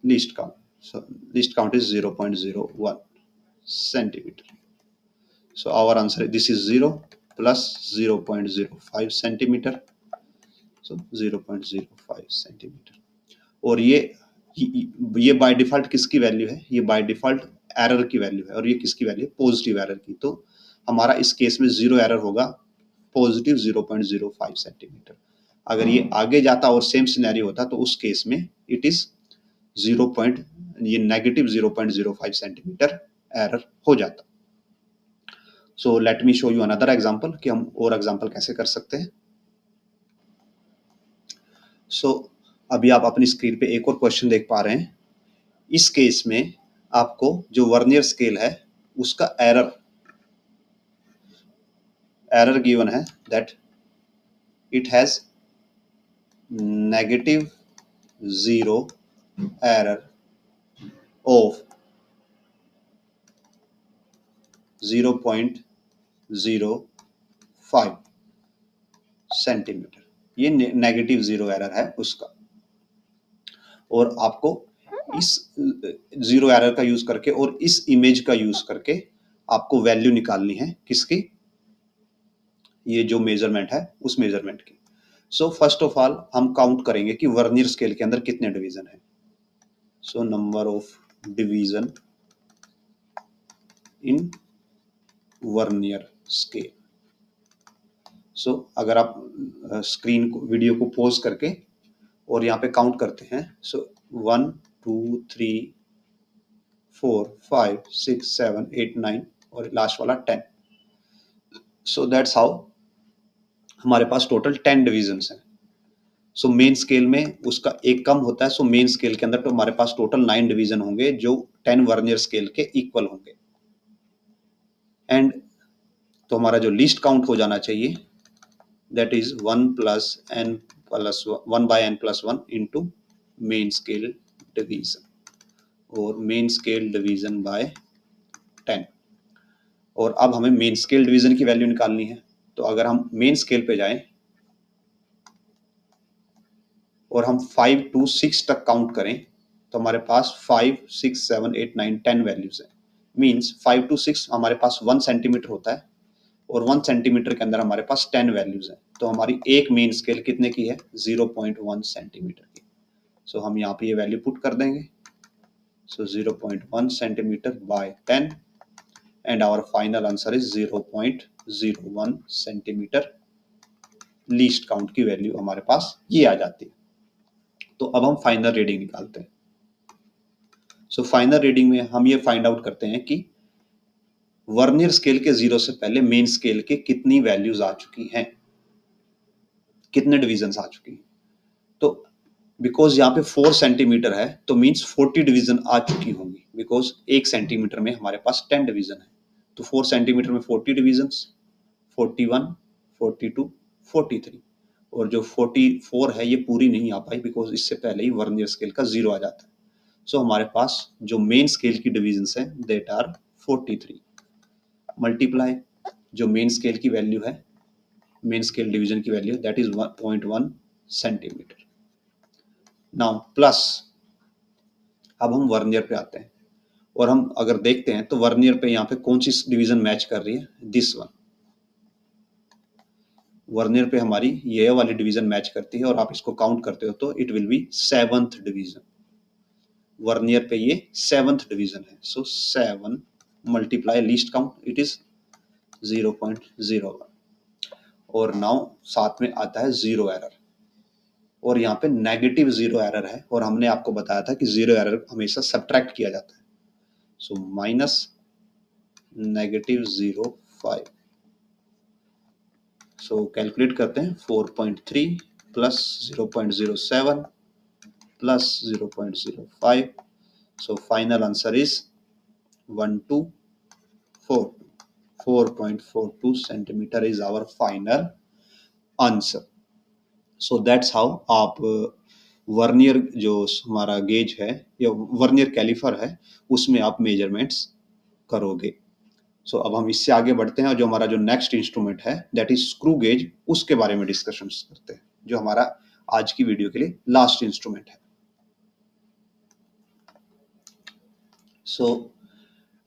least count. So least count is 0.01 centimeter. So our answer, this is 0 plus 0.05 centimeter. So 0.05 centimeter. और ये बाय डिफॉल्ट किसकी वैल्यू है, ये बाय डिफॉल्ट एरर की वैल्यू है, और ये किसकी वैल्यू है, पॉजिटिव एरर की। तो हमारा इस केस में जीरो एरर होगा, पॉजिटिव 0.05 सेंटीमीटर। अगर ये आगे जाता और सेम सिनेरियो होता तो उस केस में इट इज ये नेगेटिव 0.05 सेंटीमीटर एरर हो जाता। सो let me show you another example कि हम और एग्जांपल कैसे कर सकते हैं। सो अभी आप अपनी स्क्रीन पे एक और क्वेश्चन देख पा रहे हैं। इस केस में आपको जो वर्नियर स्केल है उसका एरर गिवन है that it has negative 0 error of 0.05 centimetre. ये नेगेटिव 0 एरर है उसका, और आपको इस 0 एरर का यूज करके और इस इमेज का यूज करके आपको वैल्यू निकालनी है किसकी, ये जो मेजरमेंट है उस मेजरमेंट की। सो फर्स्ट ऑफ ऑल हम काउंट करेंगे कि वर्नियर स्केल के अंदर कितने डिवीजन है। So number of division in vernier scale. So अगर आप स्क्रीन को, वीडियो को पॉज करके और यहाँ पे काउंट करते हैं, सो 1 2 3 4 5 6 7 8 9 और लास्ट वाला 10। सो दैट्स हाउ हमारे पास टोटल 10 डिविजन्स हैं। सो मेन स्केल में उसका एक कम होता है, सो मेन स्केल के अंदर तो हमारे पास टोटल 9 डिवीजन होंगे जो 10 वर्नियर स्केल के इक्वल होंगे। एंड तो हमारा जो लीस्ट काउंट हो जाना चाहिए that is 1 by n plus 1 into main scale division, और मेन स्केल डिवीजन बाय 10। और अब हमें मेन स्केल डिवीजन की वैल्यू निकालनी है, तो अगर हम मेन स्केल पे जाएं और हम 5 to 6 तक काउंट करें तो हमारे पास 5 6 7 8 9 10 वैल्यूज है। मींस 5 to 6 हमारे पास 1 सेंटीमीटर होता है, और 1 सेंटीमीटर के अंदर हमारे पास 10 वैल्यूज हैं, तो हमारी एक मेन स्केल कितने की है? 0.1 सेंटीमीटर की। सो हम यहाँ पे ये वैल्यू पुट कर देंगे। So 0.1 centimetre by 10 and our final answer is 0.01 centimetre. Least count की वैल्यू हमारे पास ये आ जाती है। तो अब हम फाइनल रीडिंग निकालते हैं। सो फाइनल रीडिंग में हम ये फाइंड आउट करते हैं कि वर्नियर स्केल के 0 से पहले मेन स्केल के कितनी वैल्यूज आ चुकी हैं, कितने डिविजन आ चुकी हैं। तो बिकॉज यहाँ पे 4 सेंटीमीटर है तो मीन्स 40 डिवीजन आ चुकी होंगी, बिकॉज 1 सेंटीमीटर में हमारे पास 10 डिवीजन है। तो 4 सेंटीमीटर में 40 डिवीजन, 41, 42, 43, और जो 44 है ये पूरी नहीं आ पाई बिकॉज इससे पहले ही वर्नियर स्केल का 0 आ जाता है। सो हमारे पास जो मेन स्केल की डिवीजन है देट आर 43 मल्टीप्लाई जो मेन स्केल की वैल्यू है, मेन स्केल डिवीजन की value that is 1.1 centimetre. Now plus अब हम वर्नियर पे आते हैं और हम अगर देखते हैं तो वर्नियर पे यहाँ पे कौन सी डिवीजन मैच कर रही है? This one. वर्नियर पे हमारी ये वाली डिवीजन मैच करती है और आप इसको काउंट करते हो तो it will B 7th division. Vernier पे ये 7th डिवीजन है। सो 7 multiply least count it is 0.01 और नाउ साथ में आता है 0 एरर और यहाँ पे नेगेटिव 0 एरर है और हमने आपको बताया था कि 0 एरर हमेशा सब्ट्रैक्ट किया जाता है। So minus -0.5। सो कैलकुलेट करते हैं 4.3 plus 0.07 plus 0.05। So final answer is 4.42 centimetre is our final answer. So that's how आप वर्नियर जो हमारा गेज है या वर्नियर कैलिफर है उसमें आप मेजरमेंट्स करोगे। सो अब हम इससे आगे बढ़ते हैं और जो हमारा जो नेक्स्ट इंस्ट्रूमेंट है दैट इज स्क्रू गेज, उसके बारे में डिस्कशन करते हैं जो हमारा आज की वीडियो के लिए लास्ट इंस्ट्रूमेंट है। So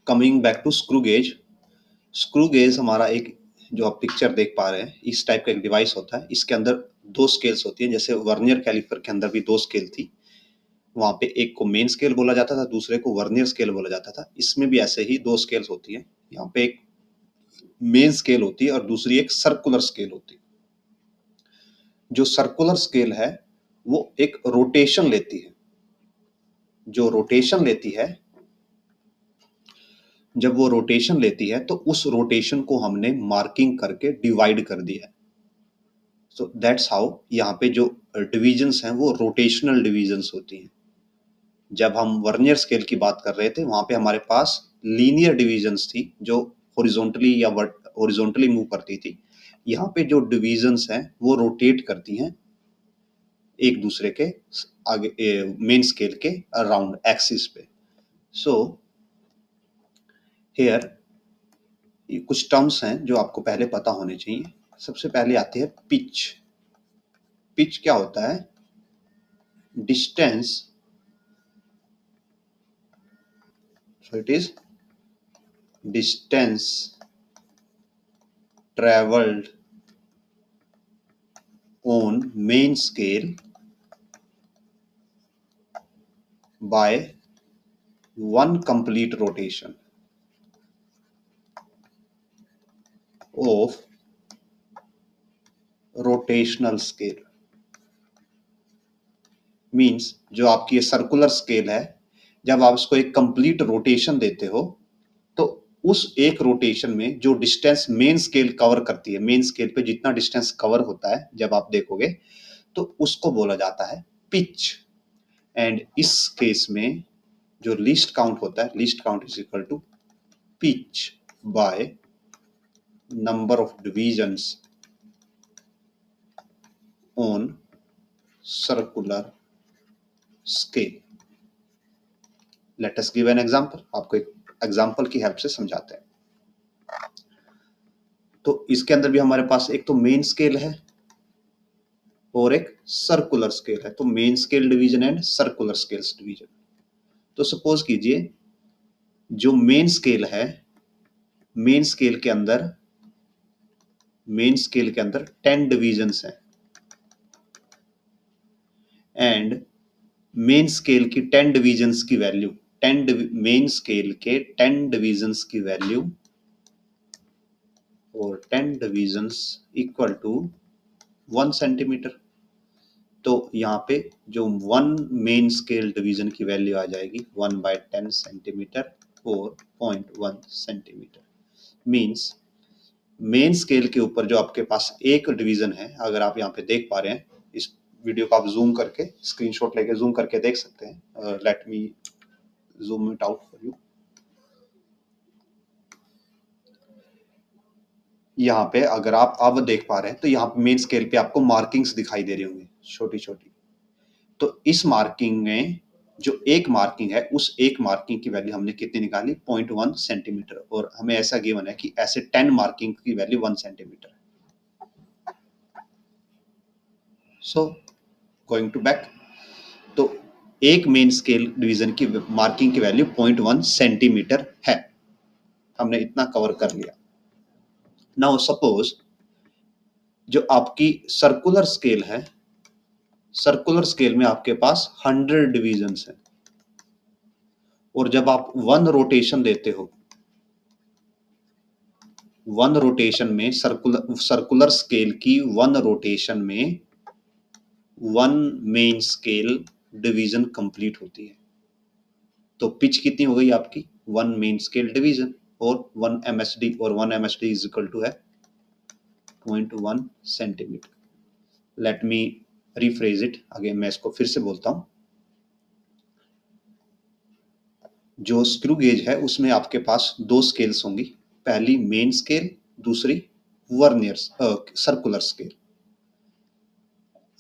coming back to screw gauge. Screw gauge हमारा एक जो आप पिक्चर देख पा रहे हैं इस टाइप का एक डिवाइस होता है। इसके अंदर 2 स्केल्स होती हैं, जैसे वर्नियर कैलिपर के अंदर भी 2 स्केल थी, वहां पे एक को मेन स्केल बोला जाता था, दूसरे को वर्नियर स्केल बोला जाता था। इसमें भी ऐसे ही 2 स्केल्स होती हैं। यहाँ पे एक मेन स्केल होती है और दूसरी एक सर्कुलर स्केल होती है। जो सर्कुलर स्केल है वो एक रोटेशन लेती है। जो रोटेशन लेती है, जब वो रोटेशन लेती है तो उस रोटेशन को हमने मार्किंग करके डिवाइड कर दिया है। सो दैट्स हाउ यहाँ पे जो डिविजन्स हैं वो रोटेशनल डिविजन्स होती हैं। जब हम वर्नियर स्केल की बात कर रहे थे वहां पे हमारे पास लीनियर डिविजन्स थी जो हॉरिजॉन्टली या हॉरिजॉन्टली मूव करती थी। यहाँ पे जो डिविजन्स हैं वो रोटेट करती हैं एक दूसरे के आगे मेन स्केल के अराउंड एक्सिस पे। सो हेयर कुछ टर्म्स हैं जो आपको पहले पता होने चाहिए। सबसे पहले आती है पिच। पिच क्या होता है? Distance, so it is distance traveled on main scale by one complete rotation of rotational scale। Means जो आपकी ये सर्कुलर स्केल है, जब आप इसको एक कंप्लीट रोटेशन देते हो तो उस एक रोटेशन में जो डिस्टेंस मेन स्केल कवर करती है, मेन स्केल पे जितना डिस्टेंस कवर होता है जब आप देखोगे तो उसको बोला जाता है पिच। एंड इस केस में जो लीस्ट काउंट होता है, least count is equal to pitch by number of divisions on circular scale. Let us give an example. आपको एक एग्जांपल की हेल्प से समझाते हैं। तो इसके अंदर भी हमारे पास एक तो मेन स्केल है और एक सर्कुलर स्केल है। तो main scale division and circular scales division. तो सपोज कीजिए जो मेन स्केल है, मेन स्केल के अंदर मेन स्केल के अंदर 10 डिविजन्स हैं एंड मेन स्केल की 10 डिविजन्स की वैल्यू, मेन स्केल के 10 डिविजन्स की वैल्यू और 10 डिविजन्स इक्वल टू 1 सेंटीमीटर। तो यहाँ पे जो 1 मेन स्केल डिवीजन की वैल्यू आ जाएगी 1/10 सेंटीमीटर और 0.1 सेंटीमीटर। मीन्स मेन स्केल के ऊपर जो आपके पास एक डिवीजन है, अगर आप यहाँ पे देख पा रहे हैं, इस वीडियो को आप जूम करके स्क्रीनशॉट लेके जूम करके देख सकते हैं। Let me zoom it out for you. यहाँ पे अगर आप अब देख पा रहे हैं तो यहाँ पे मेन स्केल पे आपको मार्किंग्स दिखाई दे रही होंगी छोटी छोटी। तो इस मार्किंग में जो एक मार्किंग है, उस एक मार्किंग की वैल्यू हमने कितनी निकाली 0.1 सेंटीमीटर, और हमें ऐसा गिवन है कि ऐसे 10 मार्किंग की वैल्यू 1 सेंटीमीटर है। सो गोइंग टू बैक, तो एक मेन स्केल डिवीजन की मार्किंग की वैल्यू 0.1 सेंटीमीटर है। हमने इतना कवर कर लिया। नाउ सपोज जो आपकी सर्कुलर स्केल है, सर्कुलर स्केल में आपके पास 100 डिविजन्स हैं और जब आप 1 रोटेशन देते हो, 1 रोटेशन में सर्कुलर स्केल की 1 रोटेशन में 1 मेन स्केल डिवीजन कंप्लीट होती है। तो पिच कितनी हो गई आपकी 1 मेन स्केल डिवीजन और 1 MSD, और 1 MSD इज इक्वल टू है 0.1 centimetre. Let me rephrase it again, मैं इसको फिर से बोलता हूं। जो स्क्रू गेज है उसमें आपके पास 2 स्केल्स होंगी, पहली मेन स्केल, दूसरी वर्नियर सर्कुलर स्केल।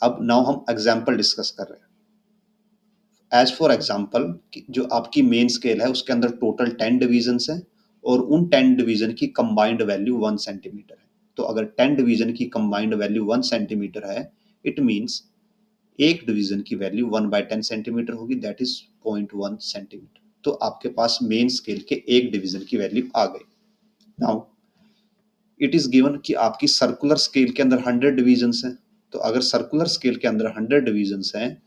अब नाउ हम एग्जाम्पल डिस्कस कर रहे हैं। एज फॉर एग्जाम्पल, जो आपकी मेन स्केल है उसके अंदर टोटल 10 डिविजन्स हैं और उन 10 डिवीजन की कंबाइंड वैल्यू 1 सेंटीमीटर है। तो अगर 10 डिवीजन की कंबाइंड वैल्यू 1 सेंटीमीटर है, इट मीन्स एक डिवीजन की वैल्यू 1/10 सेंटीमीटर होगी, दैट इज 0.1 सेंटीमीटर। तो आपके पास मेन स्केल के एक डिवीजन की वैल्यू आ गई। नाउ इट इज गिवन कि आपकी सर्कुलर स्केल के अंदर 100 डिवीजन्स हैं। तो अगर सर्कुलर स्केल के अंदर 100 डिवीजन्स हैं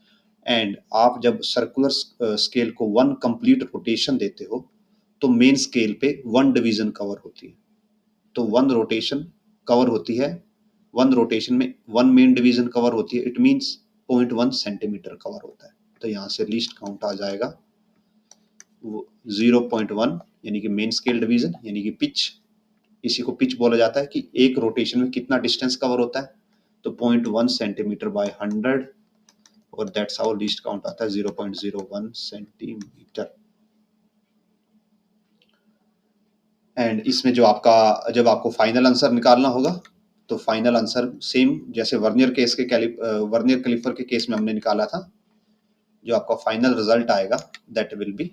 एंड आप जब सर्कुलर स्केल को 1 कंप्लीट रोटेशन देते हो, तो मेन स्केल पे 1 डिवीजन कवर होती है। तो 1 रोटेशन कवर होती है, 1 रोटेशन में 1 मेन डिवीजन कवर होती है, इट मीन्स 0.1 सेंटीमीटर कवर होता है। तो यहाँ से लीस्ट काउंट आ जाएगा 0.1, यानी कि मेन स्केल डिवीजन, यानी कि पिच। इसी को पिच बोला जाता है कि एक रोटेशन में कितना डिस्टेंस कवर होता है। तो 0.1 सेंटीमीटर बाय 100, और दैट्स हाउ लीस्ट काउंट आता है 0.01 सेंटीमीटर। एंड इसमें जो आपका, जब आपको फाइनल आंसर निकालना होगा, तो फाइनल आंसर सेम जैसे वर्नियर वर्नियर कैलिपर के केस में हमने निकाला था। जो आपका फाइनल रिजल्ट आएगा that will B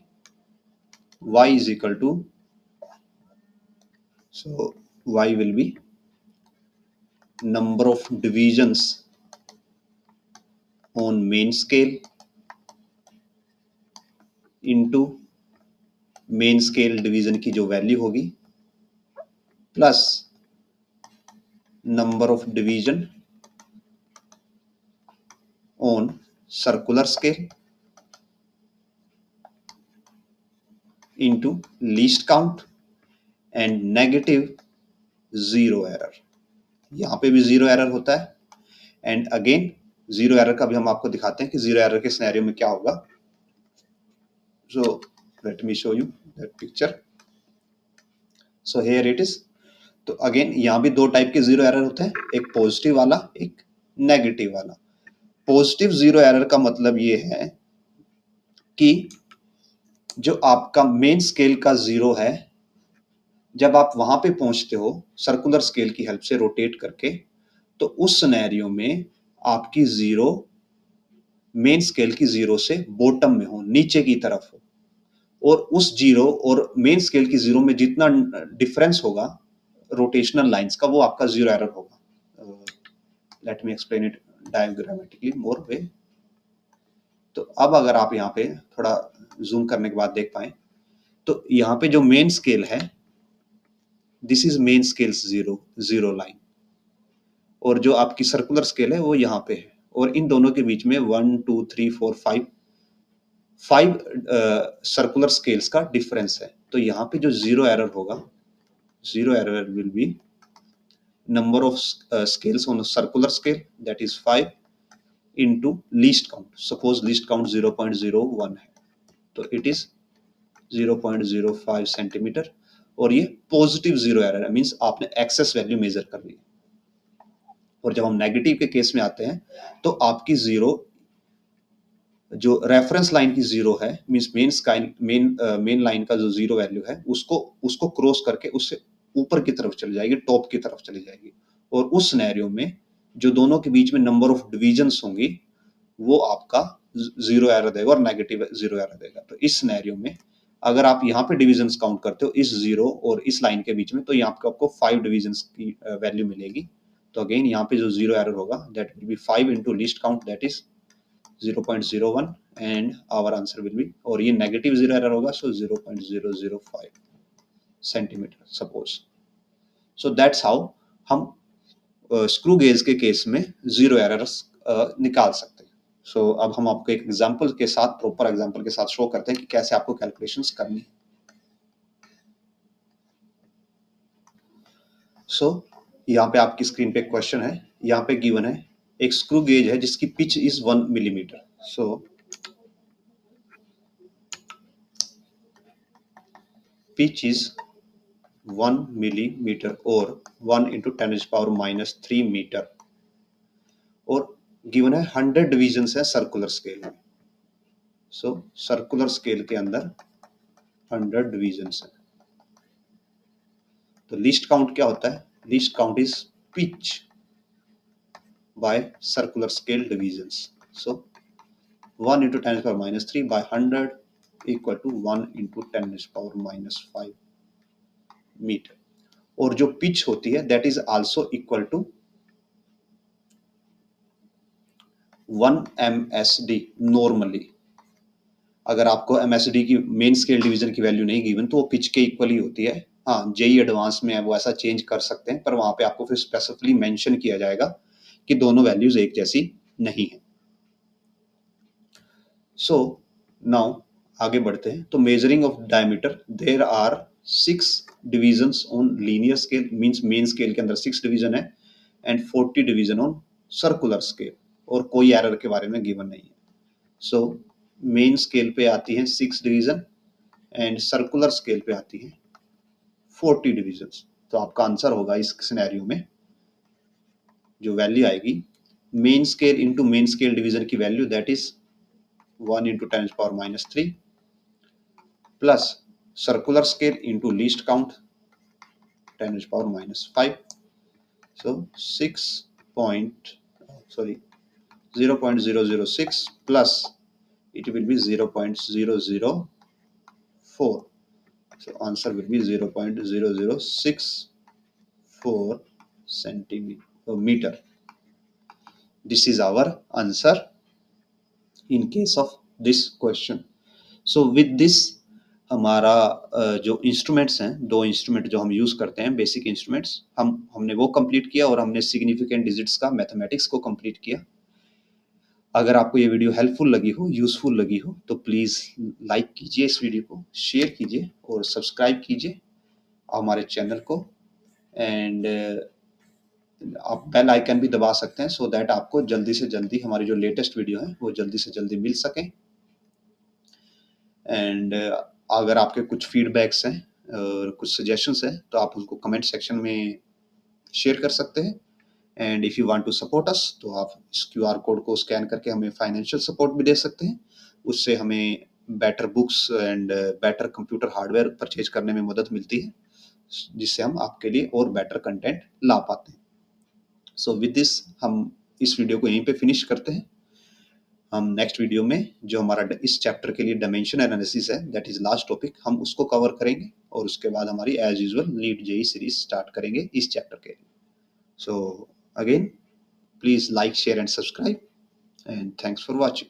y is equal to, so y will be number of divisions on main scale into main scale division की जो वैल्यू होगी plus number of division on circular scale into least count and negative zero error. यहाँ पे भी zero error होता है and again zero error का भी हम आपको दिखाते हैं कि जीरो एरर के सिनेरियो में क्या होगा। सो let me show you that picture. So here it is. तो अगेन यहाँ भी 2 टाइप के जीरो एरर होते हैं, एक पॉजिटिव वाला, एक नेगेटिव वाला। पॉजिटिव जीरो एरर का मतलब ये है कि जो आपका मेन स्केल का जीरो है, जब आप वहां पे पहुंचते हो सर्कुलर स्केल की हेल्प से रोटेट करके, तो उस सिनेरियो में आपकी जीरो मेन स्केल की जीरो से बॉटम में हो, नीचे की तरफ हो, और उस जीरो और मेन स्केल की जीरो में जितना डिफरेंस होगा रोटेशनल लाइंस का, वो आपका जीरो एरर होगा। Let me explain it diagrammatically more way. तो अब अगर आप यहाँ पे थोड़ा जूम करने के बाद देख पाए, तो यहाँ पे जो मेन स्केल है, this is main scales zero line, और जो आपकी सर्कुलर स्केल है वो यहाँ पे है, और इन दोनों के बीच में 1 2 3 4 5 सर्कुलर स्केल्स का डिफरेंस है। तो यहाँ पे जो जीरो एरर होगा, zero error will be number of scales on a circular scale, that is 5 into least count. Suppose least count 0.01 है, तो it is 0.05 सेंटीमीटर, और ये पॉजिटिव जीरो एरर है, मींस आपने एक्सेस वैल्यू मेजर कर ली। और जब हम नेगेटिव के केस में आते हैं तो आपकी जीरो, जो रेफरेंस लाइन की जीरो है, मींस मेन लाइन का जो जीरो वैल्यू है, उसको उसको क्रॉस करके उससे ऊपर की तरफ चली जाएगी, टॉप की तरफ चली जाएगी, और उस सिनेरियो में जो दोनों के बीच में नंबर ऑफ डिविजन्स होंगी वो आपका जीरो एरर देगा और नेगेटिव जीरो एरर देगा। तो इस सिनेरियो में अगर आप यहाँ पे डिविजन्स काउंट करते हो इस जीरो और इस लाइन के बीच में, तो यहाँ पे आपको 5 डिविजन्स की वैल्यू मिलेगी। तो अगेन यहाँ पे जो जीरो एरर होगा that will be 5 into least count, that is 0.01, and our answer will be, और ये नेगेटिव जीरो एरर होगा, so 0.005 centimetre suppose. So that's how हम स्क्रू गेज के केस में जीरो एरर्स निकाल सकते हैं। सो अब हम आपको एक एग्जांपल के साथ, प्रॉपर एग्जांपल के साथ शो करते हैं कि कैसे आपको कैलकुलेशंस करनी है। सो यहाँ पे आपकी स्क्रीन पे एक क्वेश्चन है, यहाँ पे गिवन है एक स्क्रू गेज है जिसकी pitch is 1 millimetre. So pitch is 1 millimetre और 1 इंटू 10⁻³ मीटर, और गिवन है 100 डिविजन है सर्कुलर स्केल में। सो सर्कुलर स्केल के अंदर 100 डिविजन है। तो लीस्ट काउंट क्या होता है? Least count is pitch by circular scale divisions. So 1 into 10⁻³ by 100 equal to 1 into 10⁻⁵ metre, और जो पिच होती है that is also equal to 1 MSD normally. अगर आपको MSD की मेन स्केल डिवीजन की वैल्यू नहीं गिवन तो वो पिच के इक्वल ही होती है। हाँ, जेई एडवांस में है वो ऐसा चेंज कर सकते हैं, पर वहां पे आपको फिर स्पेसिफिकली मेंशन किया जाएगा कि दोनों वैल्यूज एक जैसी नहीं है। सो नाउ आगे बढ़ते हैं। तो measuring of diameter, there are 6 divisions on linear scale, means main scale के अंदर 6 डिवीजन है, and 40 division on circular scale, और कोई एरर के बारे में गिवन नहीं है। सो मेन स्केल पे आती है 6 डिवीजन एंड सर्कुलर स्केल पे आती है 40 डिविजन्स। तो आपका आंसर होगा इस सिनेरियो में, जो वैल्यू आएगी main scale into main scale division की value that is 1 into 10⁻³ plus circular scale into least count 10⁻⁵। So 0.006 plus it will be 0.004. So answer will be 0.0064 centimeter. This is our answer in case of this question. So with this हमारा जो instruments हैं, 2 instrument जो हम use करते हैं, basic instruments, हमने वो complete किया, और हमने सिग्निफिकेंट डिजिट्स का मैथमेटिक्स को कंप्लीट किया। अगर आपको ये वीडियो हेल्पफुल लगी हो, यूजफुल लगी हो, तो प्लीज़ लाइक कीजिए इस वीडियो को, शेयर कीजिए और सब्सक्राइब कीजिए हमारे चैनल को, एंड आप बेल आइकन भी दबा सकते हैं सो दैट आपको जल्दी से जल्दी हमारी जो लेटेस्ट वीडियो है वो जल्दी से जल्दी मिल सकें। एंड अगर आपके कुछ फीडबैक्स हैं और कुछ सजेशंस हैं तो आप उनको कमेंट सेक्शन में शेयर कर सकते हैं। And if you want to support us तो आप इस QR कोड को स्कैन करके हमें फाइनेंशियल सपोर्ट भी दे सकते हैं। उससे हमें better books and better computer hardware purchase करने में मदद मिलती है, जिससे हम आपके लिए और बेटर कंटेंट ला पाते हैं। सो विद दिस हम इस वीडियो को यहीं पे फिनिश करते हैं। हम नेक्स्ट वीडियो में जो हमारा इस चैप्टर के लिए डायमेंशन एनालिसिस है, दैट इज लास्ट टॉपिक, हम उसको कवर करेंगे, और उसके बाद हमारी as usual NEET JEE series start करेंगे इस चैप्टर के लिए। So again please like, share and subscribe, and thanks for watching.